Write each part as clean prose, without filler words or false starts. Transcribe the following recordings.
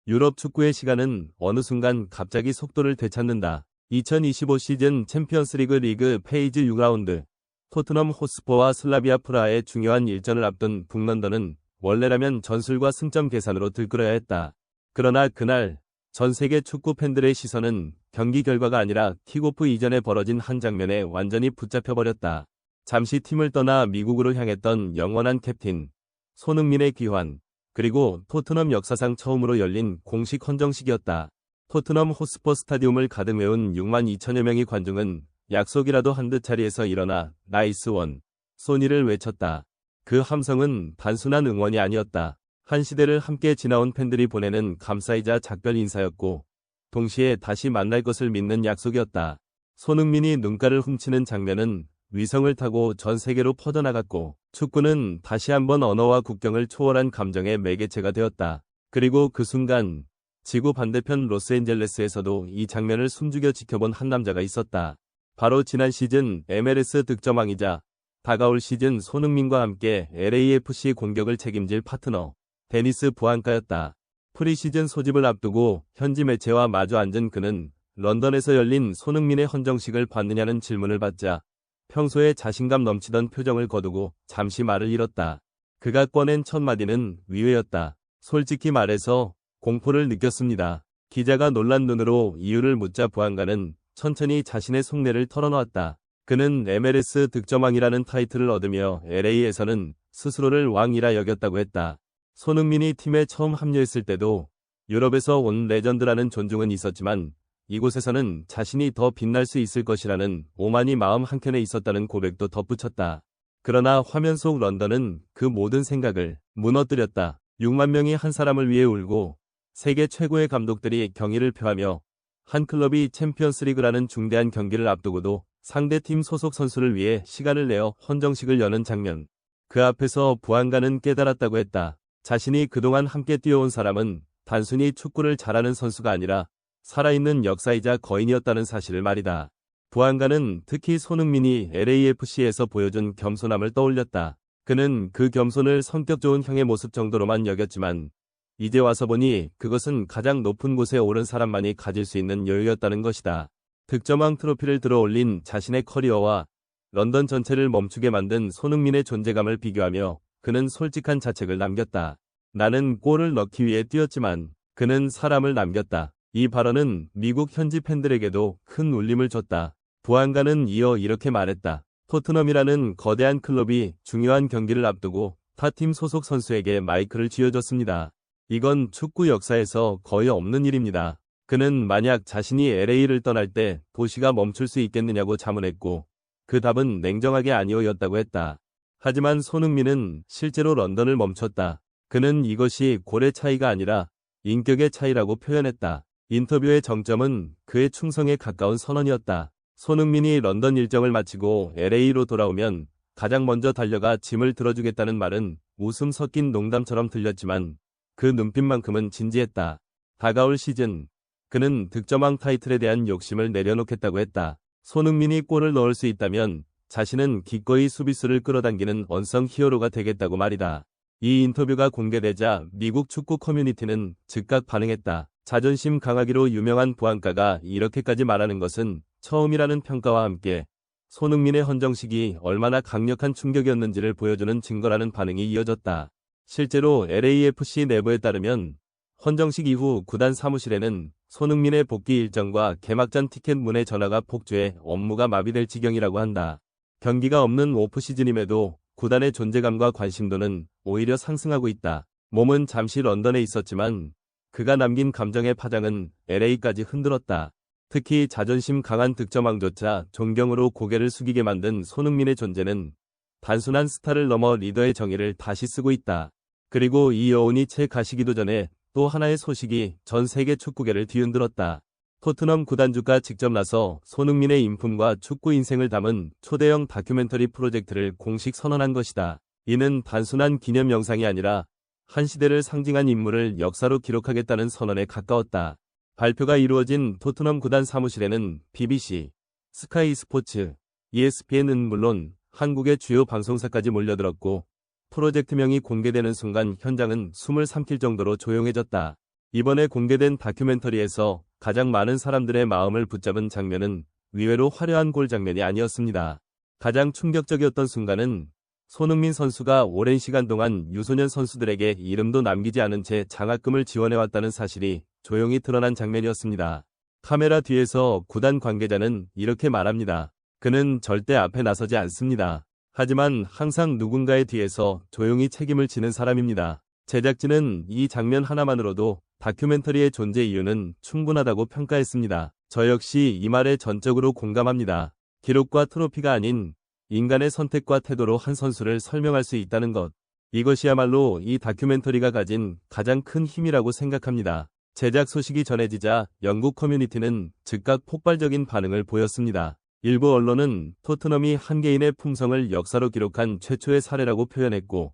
유럽 축구의 시간은 어느 순간 갑자기 속도를 되찾는다. 2025 시즌 챔피언스리그 페이지 6라운드. 토트넘 호스퍼와 슬라비아 프라하의 중요한 일전을 앞둔 북런던은 원래라면 전술과 승점 계산으로 들끓어야 했다. 그러나 그날 전 세계 축구 팬들의 시선은 경기 결과가 아니라 킥오프 이전에 벌어진 한 장면에 완전히 붙잡혀버렸다. 잠시 팀을 떠나 미국으로 향했던 영원한 캡틴 손흥민의 귀환, 그리고 토트넘 역사상 처음으로 열린 공식 헌정식이었다. 토트넘 호스퍼 스타디움을 가득 메운 6만 2천여 명의 관중은 약속이라도 한 듯 자리에서 일어나 나이스 원, 소니를 외쳤다. 그 함성은 단순한 응원이 아니었다. 한 시대를 함께 지나온 팬들이 보내는 감사이자 작별 인사였고, 동시에 다시 만날 것을 믿는 약속이었다. 손흥민이 눈가를 훔치는 장면은 위성을 타고 전 세계로 퍼져나갔고, 축구는 다시 한번 언어와 국경을 초월한 감정의 매개체가 되었다. 그리고 그 순간 지구 반대편 로스앤젤레스에서도 이 장면을 숨죽여 지켜본 한 남자가 있었다. 바로 지난 시즌 MLS 득점왕이자 다가올 시즌 손흥민과 함께 LAFC 공격을 책임질 파트너 데니스 부안카였다. 프리시즌 소집을 앞두고 현지 매체와 마주 앉은 그는 런던에서 열린 손흥민의 헌정식을 봤느냐는 질문을 받자 평소에 자신감 넘치던 표정을 거두고 잠시 말을 잃었다. 그가 꺼낸 첫 마디는 위외였다. 솔직히 말해서 공포를 느꼈습니다. 기자가 놀란 눈으로 이유를 묻자 부안가는 천천히 자신의 속내를 털어놓았다. 그는 MLS 득점왕이라는 타이틀을 얻으며 LA에서는 스스로를 왕이라 여겼다고 했다. 손흥민이 팀에 처음 합류했을 때도 유럽에서 온 레전드라는 존중은 있었지만 이곳에서는 자신이 더 빛날 수 있을 것이라는 오만이 마음 한켠에 있었다는 고백도 덧붙였다. 그러나 화면 속 런던은 그 모든 생각을 무너뜨렸다. 6만 명이 한 사람을 위해 울고 세계 최고의 감독들이 경의를 표하며 한 클럽이 챔피언스리그라는 중대한 경기를 앞두고도 상대팀 소속 선수를 위해 시간을 내어 헌정식을 여는 장면. 그 앞에서 부안가는 깨달았다고 했다. 자신이 그동안 함께 뛰어온 사람은 단순히 축구를 잘하는 선수가 아니라 살아있는 역사이자 거인이었다는 사실을 말이다. 부안가는 특히 손흥민이 LAFC에서 보여준 겸손함을 떠올렸다. 그는 그 겸손을 성격 좋은 형의 모습 정도로만 여겼지만 이제 와서 보니 그것은 가장 높은 곳에 오른 사람만이 가질 수 있는 여유였다는 것이다. 득점왕 트로피를 들어올린 자신의 커리어와 런던 전체를 멈추게 만든 손흥민의 존재감을 비교하며 그는 솔직한 자책을 남겼다. 나는 골을 넣기 위해 뛰었지만 그는 사람을 남겼다. 이 발언은 미국 현지 팬들에게도 큰 울림을 줬다. 부안가는 이어 이렇게 말했다. 토트넘이라는 거대한 클럽이 중요한 경기를 앞두고 타팀 소속 선수에게 마이크를 쥐어줬습니다. 이건 축구 역사에서 거의 없는 일입니다. 그는 만약 자신이 LA를 떠날 때 도시가 멈출 수 있겠느냐고 자문했고 그 답은 냉정하게 아니오였다고 했다. 하지만 손흥민은 실제로 런던을 멈췄다. 그는 이것이 골의 차이가 아니라 인격의 차이라고 표현했다. 인터뷰의 정점은 그의 충성에 가까운 선언이었다. 손흥민이 런던 일정을 마치고 LA로 돌아오면 가장 먼저 달려가 짐을 들어주겠다는 말은 웃음 섞인 농담처럼 들렸지만 그 눈빛만큼은 진지했다. 다가올 시즌, 그는 득점왕 타이틀에 대한 욕심을 내려놓겠다고 했다. 손흥민이 골을 넣을 수 있다면 자신은 기꺼이 수비수를 끌어당기는 언성 히어로가 되겠다고 말이다. 이 인터뷰가 공개되자 미국 축구 커뮤니티는 즉각 반응했다. 자존심 강하기로 유명한 부안가가 이렇게까지 말하는 것은 처음이라는 평가와 함께 손흥민의 헌정식이 얼마나 강력한 충격이었는지를 보여주는 증거라는 반응이 이어졌다. 실제로 LAFC 내부에 따르면 헌정식 이후 구단 사무실에는 손흥민의 복귀 일정과 개막전 티켓 문의 전화가 폭주해 업무가 마비될 지경이라고 한다. 경기가 없는 오프시즌임에도 구단의 존재감과 관심도는 오히려 상승하고 있다. 몸은 잠시 런던에 있었지만 그가 남긴 감정의 파장은 LA까지 흔들었다. 특히 자존심 강한 득점왕조차 존경으로 고개를 숙이게 만든 손흥민의 존재는 단순한 스타를 넘어 리더의 정의를 다시 쓰고 있다. 그리고 이 여운이 채 가시기도 전에 또 하나의 소식이 전 세계 축구계를 뒤흔들었다. 토트넘 구단주가 직접 나서 손흥민의 인품과 축구 인생을 담은 초대형 다큐멘터리 프로젝트를 공식 선언한 것이다. 이는 단순한 기념 영상이 아니라 한 시대를 상징한 인물을 역사로 기록하겠다는 선언에 가까웠다. 발표가 이루어진 토트넘 구단 사무실에는 BBC, 스카이 스포츠, ESPN은 물론 한국의 주요 방송사까지 몰려들었고 프로젝트명이 공개되는 순간 현장은 숨을 삼킬 정도로 조용해졌다. 이번에 공개된 다큐멘터리에서 가장 많은 사람들의 마음을 붙잡은 장면은 의외로 화려한 골 장면이 아니었습니다. 가장 충격적이었던 순간은 손흥민 선수가 오랜 시간 동안 유소년 선수들에게 이름도 남기지 않은 채 장학금을 지원해왔다는 사실이 조용히 드러난 장면이었습니다. 카메라 뒤에서 구단 관계자는 이렇게 말합니다. 그는 절대 앞에 나서지 않습니다. 하지만 항상 누군가의 뒤에서 조용히 책임을 지는 사람입니다. 제작진은 이 장면 하나만으로도 다큐멘터리의 존재 이유는 충분하다고 평가했습니다. 저 역시 이 말에 전적으로 공감합니다. 기록과 트로피가 아닌 인간의 선택과 태도로 한 선수를 설명할 수 있다는 것. 이것이야말로 이 다큐멘터리가 가진 가장 큰 힘이라고 생각합니다. 제작 소식이 전해지자 영국 커뮤니티는 즉각 폭발적인 반응을 보였습니다. 일부 언론은 토트넘이 한 개인의 풍성을 역사로 기록한 최초의 사례라고 표현했고,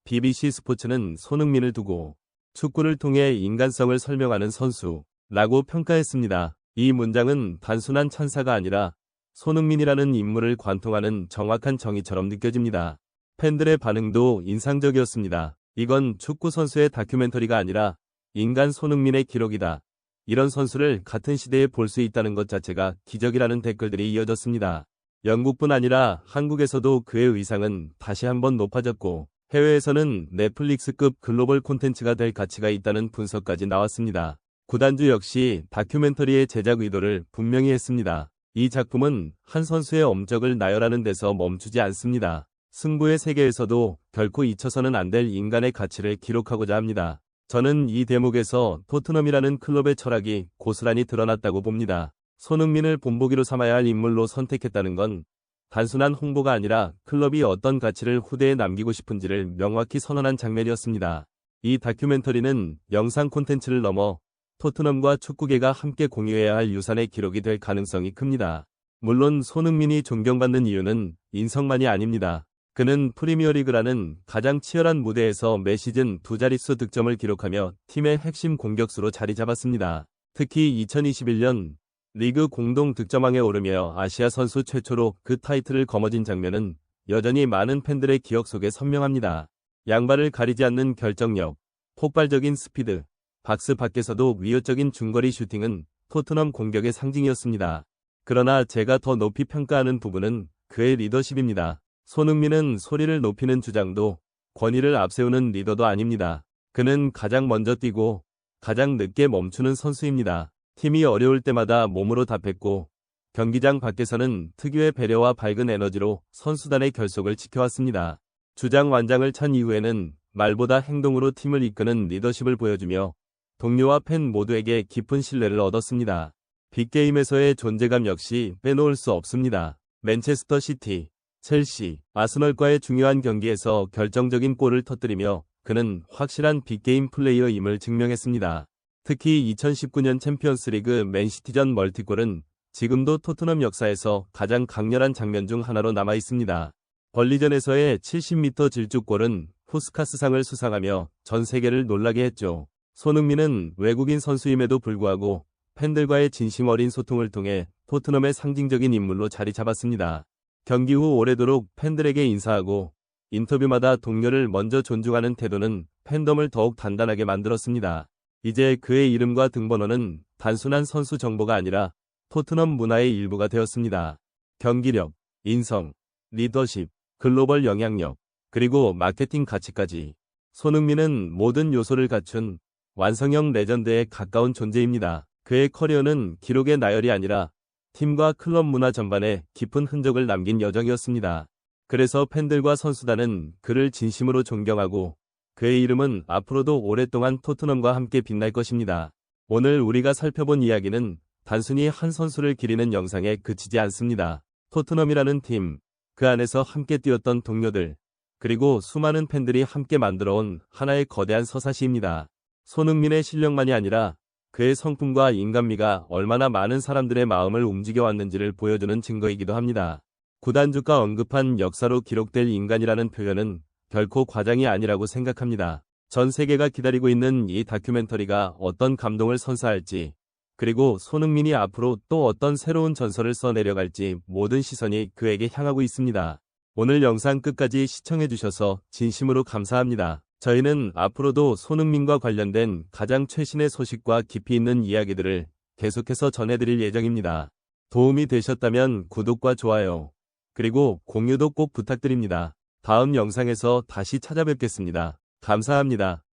BBC 스포츠는 손흥민을 두고 축구를 통해 인간성을 설명하는 선수라고 평가했습니다. 이 문장은 단순한 찬사가 아니라 손흥민이라는 인물을 관통하는 정확한 정의처럼 느껴집니다. 팬들의 반응도 인상적이었습니다. 이건 축구 선수의 다큐멘터리가 아니라 인간 손흥민의 기록이다. 이런 선수를 같은 시대에 볼 수 있다는 것 자체가 기적이라는 댓글들이 이어졌습니다. 영국뿐 아니라 한국에서도 그의 위상은 다시 한번 높아졌고, 해외에서는 넷플릭스급 글로벌 콘텐츠가 될 가치가 있다는 분석까지 나왔습니다. 구단주 역시 다큐멘터리의 제작 의도를 분명히 했습니다. 이 작품은 한 선수의 업적을 나열하는 데서 멈추지 않습니다. 승부의 세계에서도 결코 잊혀서는 안 될 인간의 가치를 기록하고자 합니다. 저는 이 대목에서 토트넘이라는 클럽의 철학이 고스란히 드러났다고 봅니다. 손흥민을 본보기로 삼아야 할 인물로 선택했다는 건 단순한 홍보가 아니라 클럽이 어떤 가치를 후대에 남기고 싶은지를 명확히 선언한 장면이었습니다. 이 다큐멘터리는 영상 콘텐츠를 넘어 토트넘과 축구계가 함께 공유해야 할 유산의 기록이 될 가능성이 큽니다. 물론 손흥민이 존경받는 이유는 인성만이 아닙니다. 그는 프리미어리그라는 가장 치열한 무대에서 매 시즌 두 자릿수 득점을 기록하며 팀의 핵심 공격수로 자리 잡았습니다. 특히 2021년 리그 공동 득점왕에 오르며 아시아 선수 최초로 그 타이틀을 거머쥔 장면은 여전히 많은 팬들의 기억 속에 선명합니다. 양발을 가리지 않는 결정력, 폭발적인 스피드, 박스 밖에서도 위협적인 중거리 슈팅은 토트넘 공격의 상징이었습니다. 그러나 제가 더 높이 평가하는 부분은 그의 리더십입니다. 손흥민은 소리를 높이는 주장도 권위를 앞세우는 리더도 아닙니다. 그는 가장 먼저 뛰고 가장 늦게 멈추는 선수입니다. 팀이 어려울 때마다 몸으로 답했고, 경기장 밖에서는 특유의 배려와 밝은 에너지로 선수단의 결속을 지켜왔습니다. 주장 완장을 찬 이후에는 말보다 행동으로 팀을 이끄는 리더십을 보여주며 동료와 팬 모두에게 깊은 신뢰를 얻었습니다. 빅게임에서의 존재감 역시 빼놓을 수 없습니다. 맨체스터 시티, 첼시, 아스널과의 중요한 경기에서 결정적인 골을 터뜨리며 그는 확실한 빅게임 플레이어임을 증명했습니다. 특히 2019년 챔피언스리그 맨시티전 멀티골은 지금도 토트넘 역사에서 가장 강렬한 장면 중 하나로 남아 있습니다. 벌리전에서의 70m 질주골은 푸스카스상을 수상하며 전 세계를 놀라게 했죠. 손흥민은 외국인 선수임에도 불구하고 팬들과의 진심 어린 소통을 통해 토트넘의 상징적인 인물로 자리 잡았습니다. 경기 후 오래도록 팬들에게 인사하고 인터뷰마다 동료를 먼저 존중하는 태도는 팬덤을 더욱 단단하게 만들었습니다. 이제 그의 이름과 등번호는 단순한 선수 정보가 아니라 토트넘 문화의 일부가 되었습니다. 경기력, 인성, 리더십, 글로벌 영향력, 그리고 마케팅 가치까지 손흥민은 모든 요소를 갖춘 완성형 레전드에 가까운 존재입니다. 그의 커리어는 기록의 나열이 아니라 팀과 클럽 문화 전반에 깊은 흔적을 남긴 여정이었습니다. 그래서 팬들과 선수단은 그를 진심으로 존경하고 그의 이름은 앞으로도 오랫동안 토트넘과 함께 빛날 것입니다. 오늘 우리가 살펴본 이야기는 단순히 한 선수를 기리는 영상에 그치지 않습니다. 토트넘이라는 팀, 그 안에서 함께 뛰었던 동료들, 그리고 수많은 팬들이 함께 만들어온 하나의 거대한 서사시입니다. 손흥민의 실력만이 아니라 그의 성품과 인간미가 얼마나 많은 사람들의 마음을 움직여왔는지를 보여주는 증거이기도 합니다. 구단주가 언급한 역사로 기록될 인간이라는 표현은 결코 과장이 아니라고 생각합니다. 전 세계가 기다리고 있는 이 다큐멘터리가 어떤 감동을 선사할지, 그리고 손흥민이 앞으로 또 어떤 새로운 전설을 써내려갈지 모든 시선이 그에게 향하고 있습니다. 오늘 영상 끝까지 시청해주셔서 진심으로 감사합니다. 저희는 앞으로도 손흥민과 관련된 가장 최신의 소식과 깊이 있는 이야기들을 계속해서 전해드릴 예정입니다. 도움이 되셨다면 구독과 좋아요, 그리고 공유도 꼭 부탁드립니다. 다음 영상에서 다시 찾아뵙겠습니다. 감사합니다.